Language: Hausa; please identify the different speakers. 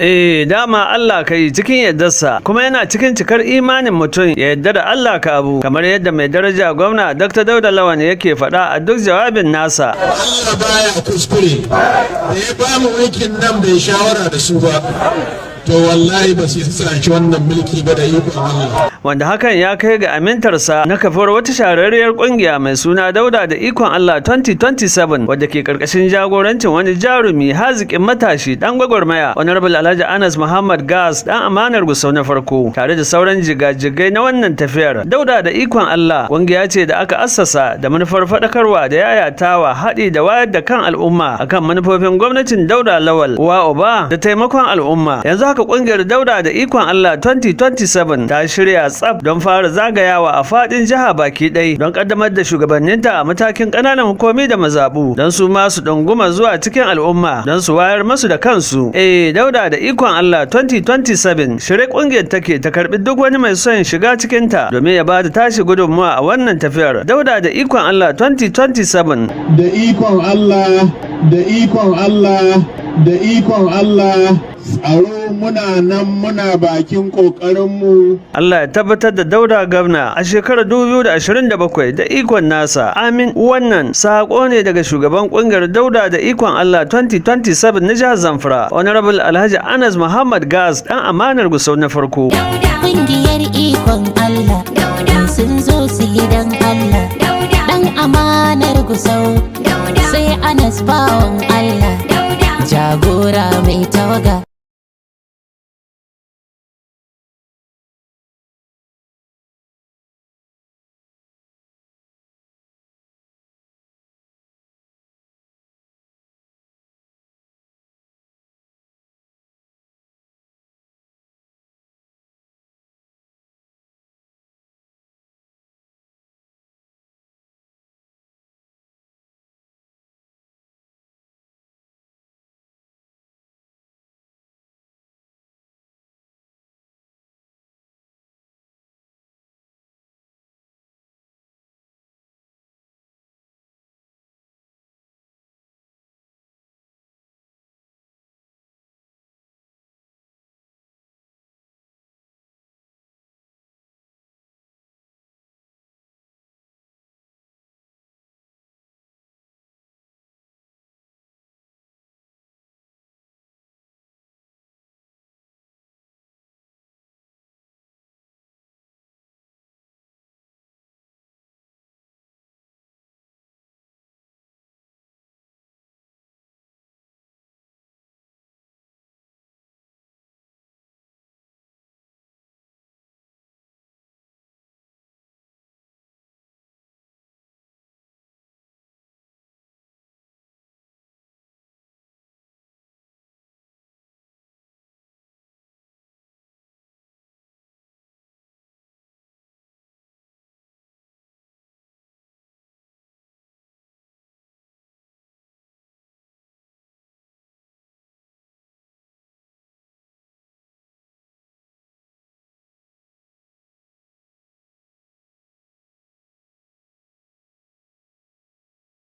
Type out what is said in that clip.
Speaker 1: Dama Allah kai cikin yardarsa kuma yana cikin cikar imanin mutum ya yarda da Allah ka abu, kamar yadda mai daraja gwamna Dr. Dauda Lawan yake faɗa a duk jawabin nasa.
Speaker 2: Allah baya kuskure, da ya ba mu mulkin nan bai shawara da su ba, to wallahi ba su saci wannan mulki ba da ikon Allah.
Speaker 1: Wanda hakan ya kai ga amintarsa na kafar wata shahararriyar kungiya mai suna Dauda da ikon Allah 2027 wadda ke karkashin jagorancin wani jarumi haziƙin matashi dan gwagwarmaya Honorable Alhaji Anas Muhammad Gas dan amanar Gusau na farko tare da sauran jigajigai na wannan tafiyar. Dauda da ikon Allah kungiya ce da aka assasa da manufar faɗakarwa da yayatawa haɗi da wayar da kan al'umma akan manufofin gwamnatin Dauda Lawal uwa uba da taimakon al'umma. Yanzu haka kungiyar Dauda da ikon Allah 2027 ta shirya tsaf don fara zagayawa a fadin jiha baki ɗaya don kaddamar da shugabanninta a matakin ƙananan hukumi da mazabu don su ma su dunguma zuwa cikin al'umma don su wayar masu da kansu. Dauda da ikon Allah 2027 shirye kungiyar take ta karbi duk wani mai son shiga cikin ta domin ya bada tashi gudunmuwa a wannan tafiyar. Dauda da ikon Allah 2027
Speaker 2: da ikon Allah da ikon Allah da ikon Allah tsaro muna nan muna bakin ƙoƙarinmu.
Speaker 1: Allah ya tabbatar da Dauda gwamna a shekarar 2027 da ikon nasa. Amin. Wannan saƙo ne daga shugaban ƙungiyar Dauda da ikon Allah 2027 na jihar Zamfara, Honorable Alhaji Anas Muhammad Gas dan amanar Gusau na farko.
Speaker 3: Ƙungiyar ikon Allah sun zo su yi dan Allah, dan amanar Gusau sai Anas bawan Allah, jagora mai tawaga.